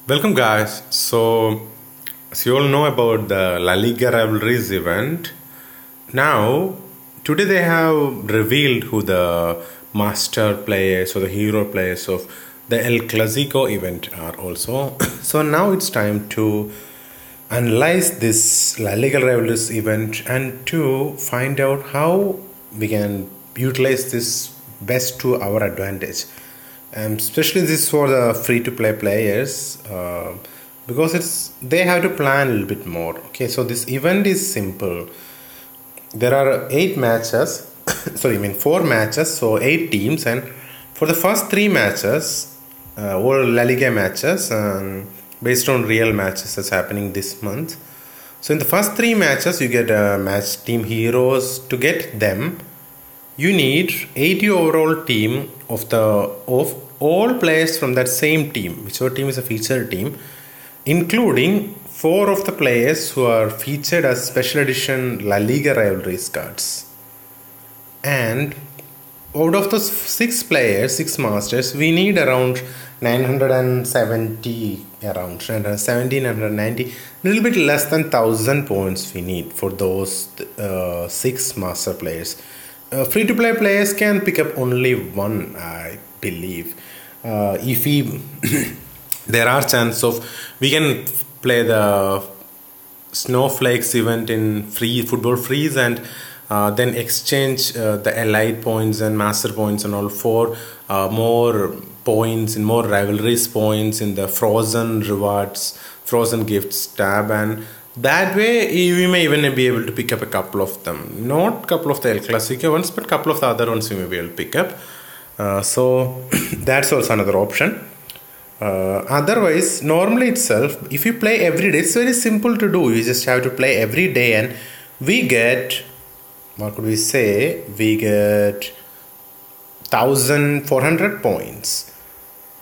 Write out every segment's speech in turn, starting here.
Welcome guys. So as you all know about the La Liga Rivalries event, now today they have revealed who the master players or the hero players of the El Clasico event are also. So now it's time to analyze this La Liga Rivalries event and to find out how we can utilize this best to our advantage. Especially this for the free-to-play players because they have to plan a little bit more. Okay, so this event is simple. There are 8 matches. Four matches. So 8 teams, and for the first 3 matches, all La Liga matches, based on real matches that's happening this month. So in the first 3 matches, you get match team heroes. To get them, you need 80 overall team of all players from that same team, whichever team is a featured team, including 4 of the players who are featured as special edition La Liga Rivalries cards. And out of those 6 players, 6 masters, we need around 970, around 1790, a little bit less than 1000 points we need for those 6 master players. Free-to-play players can pick up only 1, I believe. If we there are chances of we can play the snowflakes event in free football freeze, and then exchange the allied points and master points and all for more points and more rivalries points in the frozen rewards, frozen gifts tab, and that way we may even be able to pick up a couple of them. Not a couple of the El Clasico ones, but a couple of the other ones we may be able to pick up. So that's also another option. Otherwise, normally itself, if you play every day, it's very simple to do. You just have to play every day, and we get, what could we say, we get 1400 points.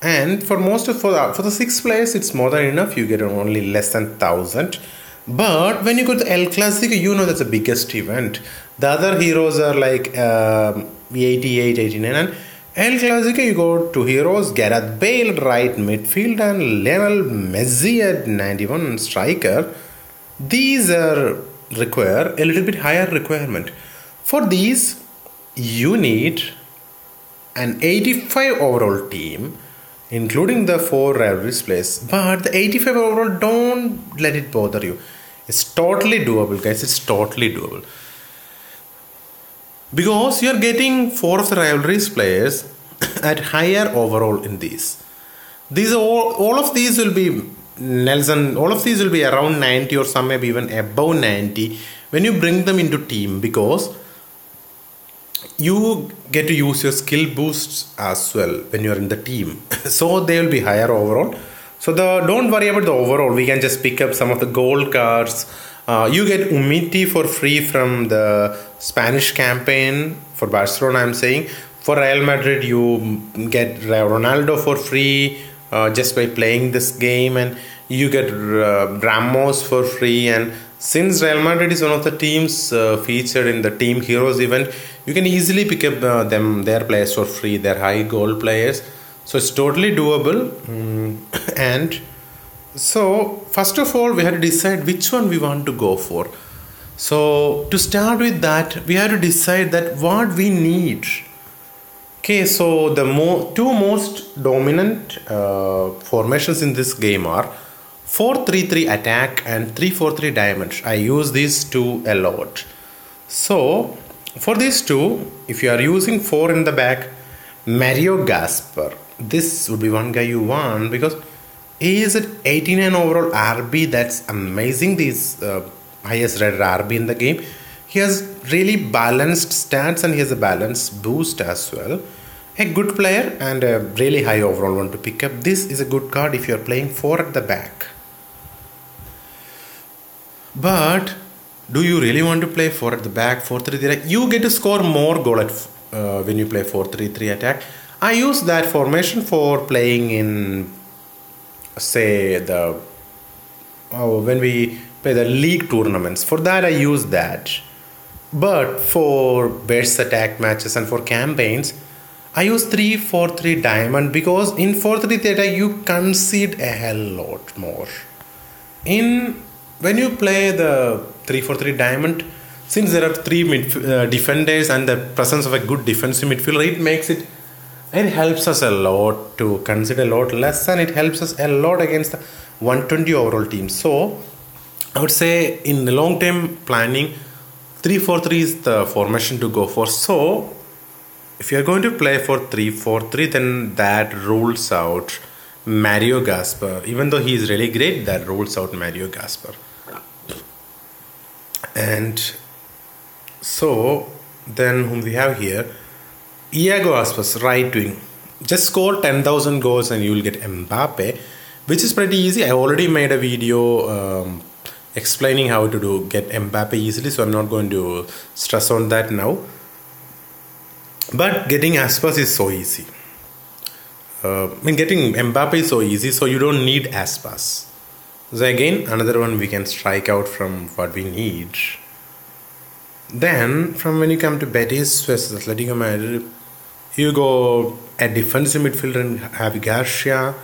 And for the 6 players, it's more than enough. You get only less than 1000. But when you go to El Clasico, you know that's the biggest event. The other heroes are like 88, 89, and El Clasico, you go to heroes Gareth Bale right midfield and Lionel Messi at 91 striker. These require a little bit higher requirement. For these, you need an 85 overall team, including the 4 rivalries players. But the 85 overall, don't let it bother you. It's totally doable, guys. It's totally doable. Because you're getting 4 of the rivalries players at higher overall in these. All of these will be Nelson. All of these will be around 90 or some maybe even above 90 when you bring them into team, because you get to use your skill boosts as well when you're in the team. So they will be higher overall. So don't worry about the overall. We can just pick up some of the gold cards. You get Umiti for free from the Spanish campaign for Barcelona, I'm saying. For Real Madrid, you get Ronaldo for free just by playing this game, and you get Ramos for free. And since Real Madrid is one of the teams featured in the Team Heroes event, you can easily pick up their players for free, their high goal players. So it's totally doable. And so first of all, we have to decide which one we want to go for. So to start with that, we have to decide that what we need. Okay, so the 2 most dominant formations in this game are 4-3-3 attack and 3-4-3 diamond. I use these 2 a lot. So for these 2, if you are using 4 in the back, Mario Gasper, this would be one guy you want because he is at 89 overall RB. That's amazing. These highest rated RB in the game. He has really balanced stats and he has a balanced boost as well. A good player and a really high overall one to pick up. This is a good card if you are playing 4 at the back. But do you really want to play 4 at the back, 4-3-3? You get to score more goal when you play 4-3-3 attack. I use that formation for playing in, say, when we play the league tournaments. For that I use that. But for best attack matches and for campaigns, I use 3-4-3 diamond because in 4-3 theta you concede a hell lot more. When you play the 3-4-3 diamond, since there are three defenders and the presence of a good defensive midfielder, it helps us a lot to concede a lot less, and it helps us a lot against the 120 overall team. So I would say in the long term planning, 3-4-3 is the formation to go for. So if you are going to play for 3-4-3, then that rules out Mario Gasper. Even though he is really great, that rules out Mario Gasper. And so then whom we have here, Iago Aspas, right wing. Just score 10,000 goals and you will get Mbappe, which is pretty easy. I already made a video explaining how to get Mbappe easily, so I'm not going to stress on that now. But getting Aspas is so easy. Getting Mbappe is so easy, so you don't need Aspas. So again, another one we can strike out from what we need. Then, from when you come to Betis versus Atletico Madrid, you go a defensive midfielder and have Garcia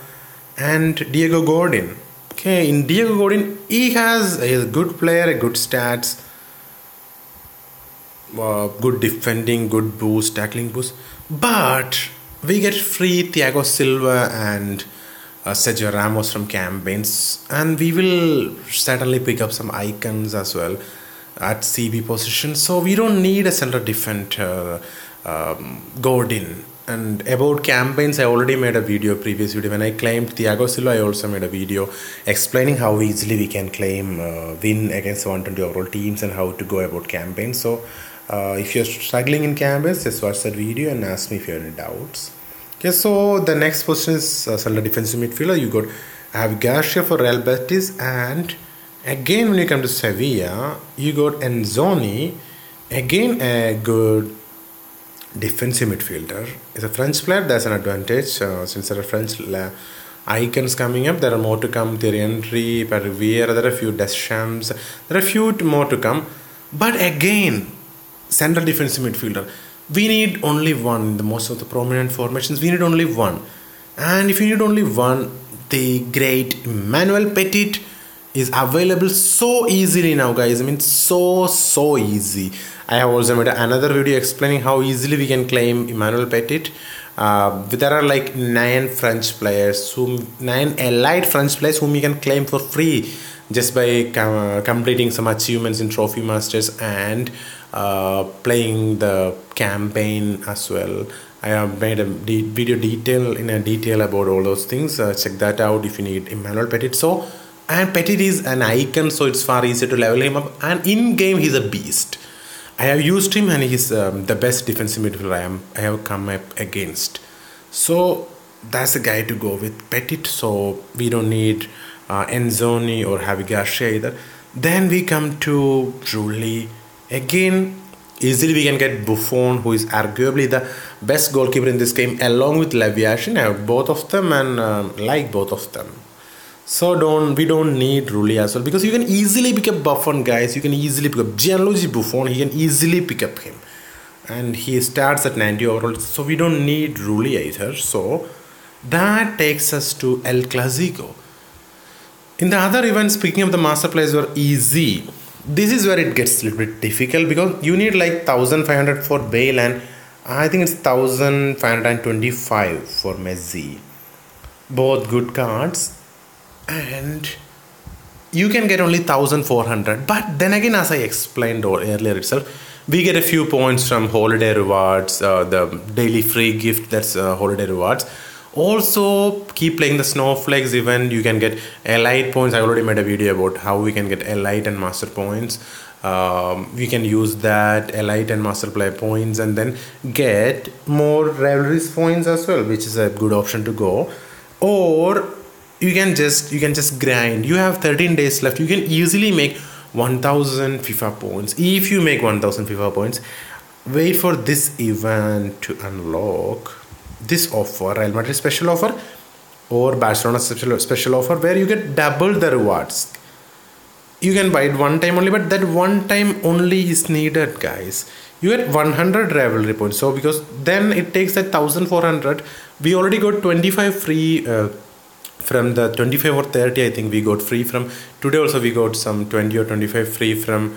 and Diego Godin. Okay, in Diego Godin, he has a good player, a good stats, good defending, good boost, tackling boost. But we get free Thiago Silva and Sergio Ramos from campaigns, and we will certainly pick up some icons as well at CB position. So we don't need a center defender, Godin. And about campaigns, I already made a previous video. When I claimed Thiago Silva, I also made a video explaining how easily we can claim win against 120 overall teams and how to go about campaigns. So if you're struggling in campaigns, just watch that video and ask me if you have any doubts. Okay, so the next position is center defensive midfielder. You got have Garcia for Real Betis, and again when you come to Sevilla, you got Enzoni, again a good defensive midfielder. Is a French player, that's an advantage since there are French icons coming up. There are more to come. Thierry Henry, Vieira, there are a few Deschamps, there are a few more to come. But again, central defensive midfielder, we need only one. In the most of the prominent formations, we need only one. And if you need only one, the great Emmanuel Petit is available so easily now, guys. I mean, so easy. I have also made another video explaining how easily we can claim Emmanuel Petit. There are like 9 French players, 9 elite French players whom you can claim for free just by completing some achievements in Trophy Masters and playing the campaign as well. I have made a video detail about all those things. Check that out if you need Emmanuel Petit. And Petit is an icon, so it's far easier to level him up. And in game, he's a beast. I have used him, and he's the best defensive midfielder I have come up against. So that's the guy to go with, Petit. So we don't need Enzoni or Javi Garcia either. Then we come to Rulli. Again, easily we can get Buffon, who is arguably the best goalkeeper in this game, along with Leviashin. I have both of them and like both of them. So we don't need Rulli as well, because you can easily pick up Buffon, guys. You can easily pick up Gianluigi Buffon. He can easily pick up him, and he starts at 90 overall. So we don't need Rulli either. So that takes us to El Clasico. In the other events, picking up the master players were easy. This is where it gets a little bit difficult, because you need like 1,500 for Bale, and I think it's 1,525 for Messi. Both good cards. And you can get only 1,400, but then again, as I explained earlier itself, we get a few points from holiday rewards, the daily free gift, that's holiday rewards. Also, keep playing the snowflakes event. You can get elite points. I already made a video about how we can get elite and master points. We can use that elite and master player points and then get more rivalries points as well, which is a good option to go. Or you can just grind. You have 13 days left. You can easily make 1,000 FIFA points. If you make 1,000 FIFA points, wait for this event to unlock this offer, Real Madrid special offer or Barcelona special offer, where you get double the rewards. You can buy it one time only, but that one time only is needed, guys. you get 100 rivalry points. So because then it takes at 1400. We already got 25 free from the 25 or 30. I think we got free from today. Also we got some 20 or 25 free from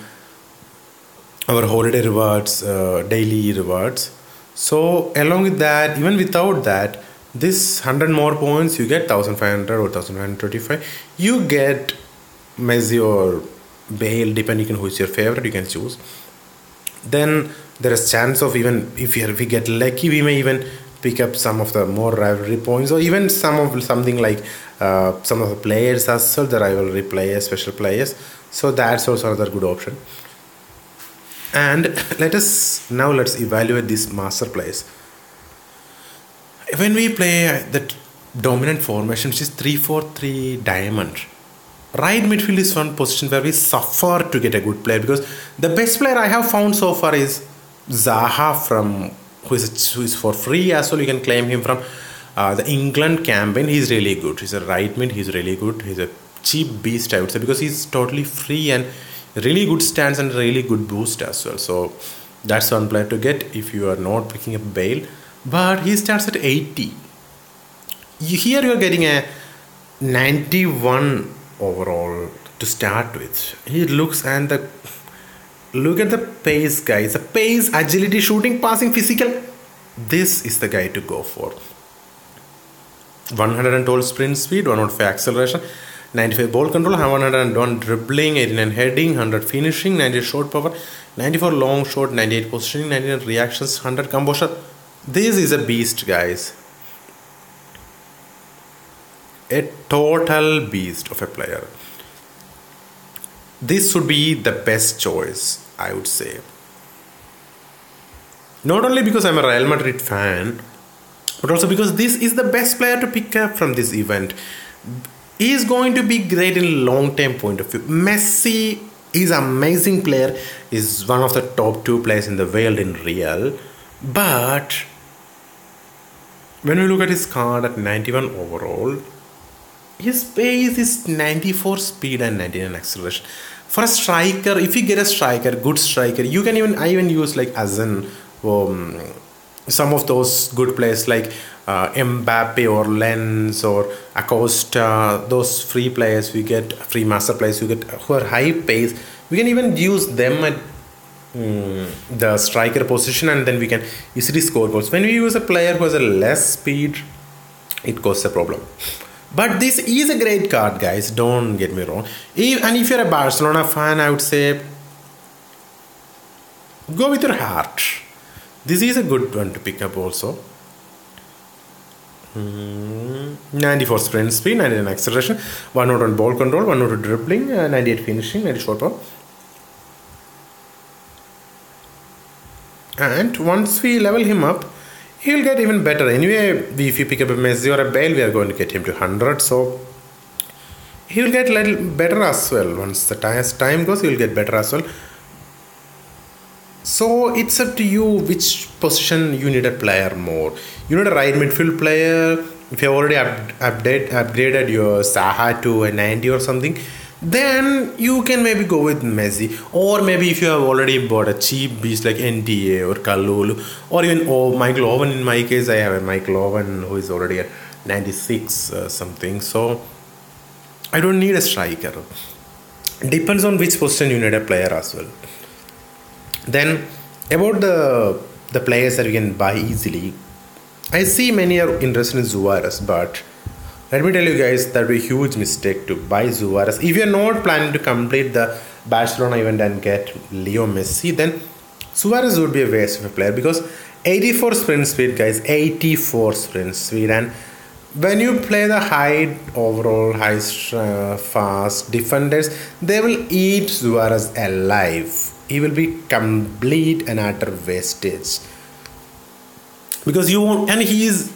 our holiday rewards, daily rewards. So along with that, even without that, this 100 more points, you get 1500 or 1525. You get Messi or Bale, depending on who is your favorite, you can choose. Then there is chance of, even if we get lucky, we may even pick up some of the more rivalry points, or even something like some of the players as well, the rivalry players, special players. So that's also another good option. And let's evaluate these master players. When we play the dominant formation, which is 3-4-3 diamond, right midfield is one position where we suffer to get a good player, because the best player I have found so far is Zaha, from who is for free as well. You can claim him from the England campaign. He's really good. He's a right mid. He's really good. He's a cheap beast, I would say, because he's totally free and really good stance and really good boost as well. So that's one player to get if you are not picking up Bale. But he starts at 80. Here you are getting a 91 overall to start with. He looks, and look at the pace, guys. The pace, agility, shooting, passing, physical. This is the guy to go for. 112 sprint speed, 105 acceleration, 95 ball control, 101 dribbling, 89 heading, 100 finishing, 98 short power, 94 long shot, 98 positioning, 99 reactions, 100 composure. This is a beast, guys. A total beast of a player. This should be the best choice, I would say. Not only because I'm a Real Madrid fan, but also because this is the best player to pick up from this event. He is going to be great in long-term point of view. Messi is an amazing player, is one of the top 2 players in the world in Real. But when we look at his card at 91 overall, his pace is 94 speed and 99 acceleration. For a striker, if you get a striker, good striker, you can I even use like Azan, some of those good players like Mbappe or Lens or Acosta, those free players we get, free master players you get who are high pace. We can even use them at the striker position, and then we can easily score goals. When we use a player who has a less speed, it causes a problem. But this is a great card, guys, don't get me wrong. And if you're a Barcelona fan, I would say go with your heart. This is a good one to pick up also. 94 sprint speed, 99 acceleration, 101 ball control, 102 dribbling, 98 finishing, 90 short power. And once we level him up, he'll get even better. Anyway, if you pick up a Messi or a Bale, we are going to get him to 100. So he'll get a little better as well. Once the time goes, he'll get better as well. So it's up to you which position you need a player more. You need a right midfield player. If you have already upgraded your Zaha to a 90 or something, then you can maybe go with Messi. Or maybe if you have already bought a cheap beast like NTA or Kalulu, or even Michael Owen. In my case, I have a Michael Owen who is already at 96 something. So I don't need a striker. Depends on which position you need a player as well. Then about the players that you can buy easily, I see many are interested in Suarez, but let me tell you guys, that would be a huge mistake to buy Suarez. If you're not planning to complete the Barcelona event and get Leo Messi, then Suarez would be a waste of a player, because 84 sprint speed, guys, 84 sprint speed. And when you play the high overall, fast defenders, they will eat Suarez alive. He will be complete and utter wastage, because you won't, and he is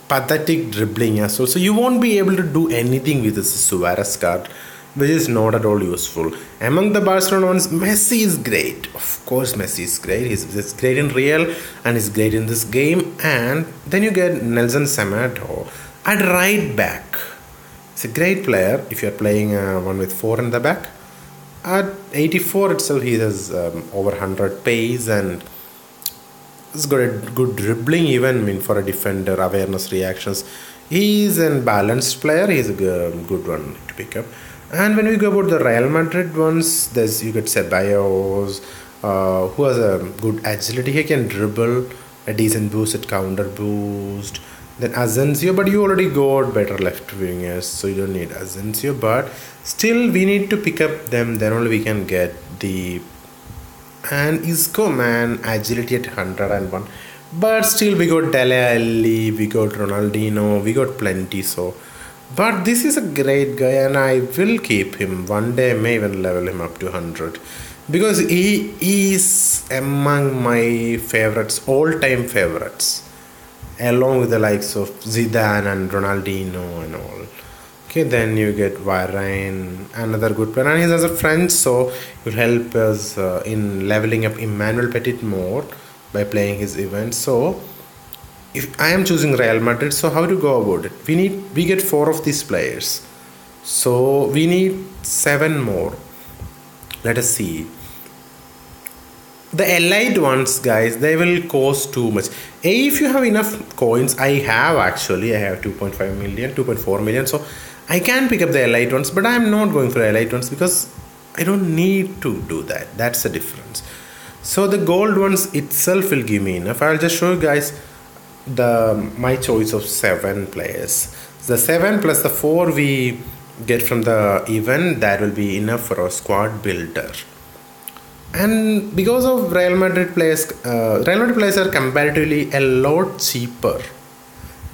pathetic dribbling as well, so you won't be able to do anything with this Suarez card, which is not at all useful. Among the Barcelona ones, Messi is great. Of course, Messi is great. He's great in Real and he's great in this game. And then you get Nelson Semedo at right back. He's a great player if you're playing one with 4 in the back. At 84 itself, he has over 100 pace and He's got a good dribbling even, I mean, for a defender, awareness, reactions. He's a balanced player. He's a good one to pick up. And when we go about the Real Madrid ones, there's you get Ceballos, who has a good agility. He can dribble, a decent boost at counter boost. Then Asensio, but you already got better left wingers, so you don't need Asensio. But still, we need to pick up them. Then only we can get the. And Isco, man, agility at 101. But still, we got Dele Alli, we got Ronaldinho, we got plenty. So, but this is a great guy, and I will keep him. One day, I may even level him up to 100 because he is among my favorites, all-time favorites, along with the likes of Zidane and Ronaldinho and all. Okay, then you get Varane, another good player, and he's as a French, so it will help us in leveling up Emmanuel Petit more by playing his event. So if I am choosing Real Madrid, so how to go about it? We get 4 of these players, so we need 7 more. Let us see. The elite ones, guys, they will cost too much. If you have enough coins, I have 2.5 million, 2.4 million, so I can pick up the elite ones, but I am not going for elite ones because I don't need to do that. That's the difference. So the gold ones itself will give me enough. I'll just show you guys my choice of 7 players. The 7 plus the 4 we get from the event, that will be enough for our squad builder. And because of Real Madrid players are comparatively a lot cheaper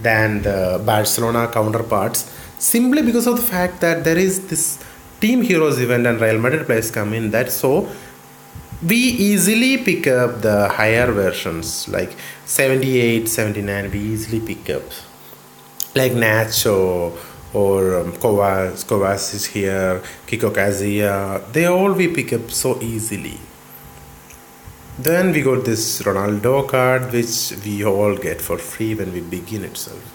than the Barcelona counterparts, simply because of the fact that there is this Team Heroes event and Real Madrid players come in that, so we easily pick up the higher versions like 78, 79, we easily pick up like Nacho or Kovac is here, Kiko Kazia, they all we pick up so easily. Then we got this Ronaldo card which we all get for free when we begin itself.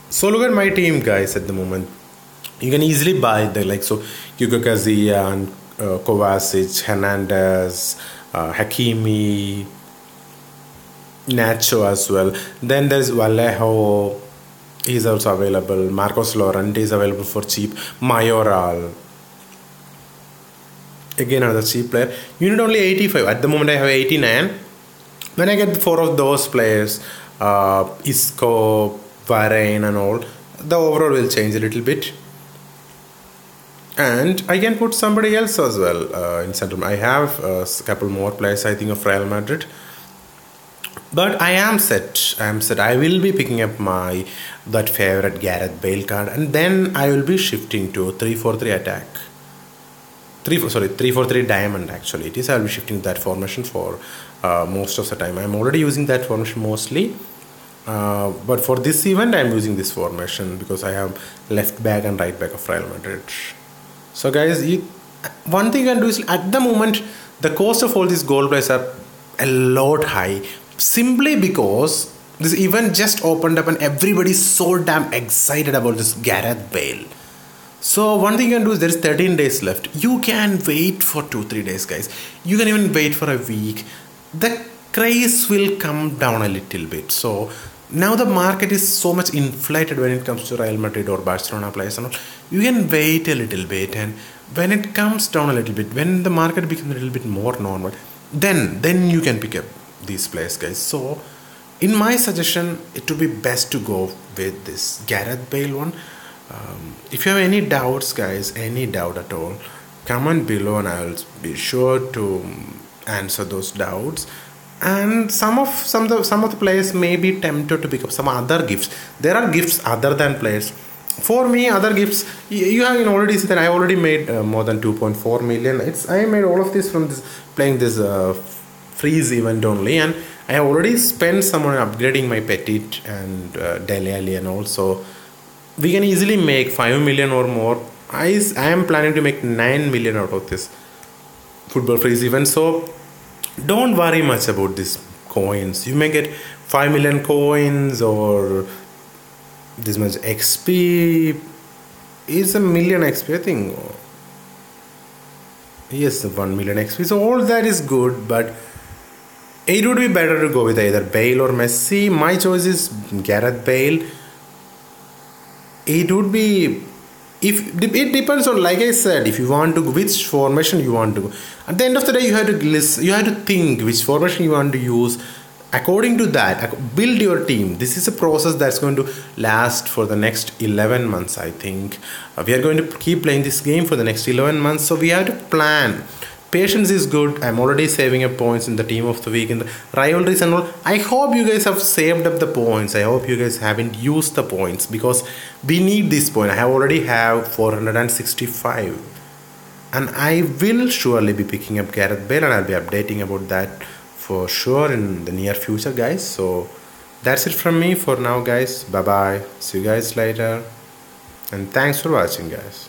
So look at my team, guys, at the moment. You can easily buy the like so Kiko Kazia and Kovacic, Hernandez, Hakimi, Nacho as well. Then there's Vallejo, he's also available. Marcos Llorente is available for cheap. Mayoral, again another cheap player. You need only 85. At the moment I have 89. When I get 4 of those players, Isco, Varane and all, the overall will change a little bit. And I can put somebody else as well in center. I have a couple more players, I think, of Real Madrid. But I am set. I will be picking up that favorite Gareth Bale card, and then I will be shifting to 3-4-3 attack. 3-4-3 diamond actually it is. I will be shifting to that formation for most of the time. I'm already using that formation mostly. But for this event, I'm using this formation because I have left back and right back of Real Madrid. So guys, one thing you can do is at the moment, the cost of all these gold players are a lot high. Simply because this event just opened up and everybody's so damn excited about this Gareth Bale. So one thing you can do is there is 13 days left. You can wait for 2-3 days, guys. You can even wait for a week. The craze will come down a little bit. So now the market is so much inflated when it comes to Real Madrid or Barcelona players and all. You can wait a little bit, and when it comes down a little bit, when the market becomes a little bit more normal, then you can pick up these players, guys. So in my suggestion, it would be best to go with this Gareth Bale one. If you have any doubts, guys, any doubt at all, comment below and I will be sure to answer those doubts. And some of the players may be tempted to pick up some other gifts. There are gifts other than players. For me, other gifts, you have already seen that I already made more than 2.4 million. I made all of this from playing this freeze event only, and I have already spent some on upgrading my Petit and Dele Alli, and also we can easily make 5 million or more. I am planning to make 9 million out of this football freeze event. So don't worry much about these coins. You may get 5 million coins or this much XP. Is a million XP, I think. Yes, 1 million XP. So all that is good, but it would be better to go with either Bale or Messi. My choice is Gareth Bale. It would be, if it depends on, like I said, if you want to which formation you want to go. At the end of the day, you have to list, you have to think which formation you want to use. According to that, build your team. This is a process that's going to last for the next 11 months, I think. We are going to keep playing this game for the next 11 months, so we have to plan. Patience is good. I'm already saving up points in the team of the week in the rivalries and all. I hope you guys have saved up the points. I hope you guys haven't used the points, because we need this point. I already have 465. And I will surely be picking up Gareth Bale, and I'll be updating about that for sure in the near future, guys. So that's it from me for now, guys. Bye bye. See you guys later. And thanks for watching, guys.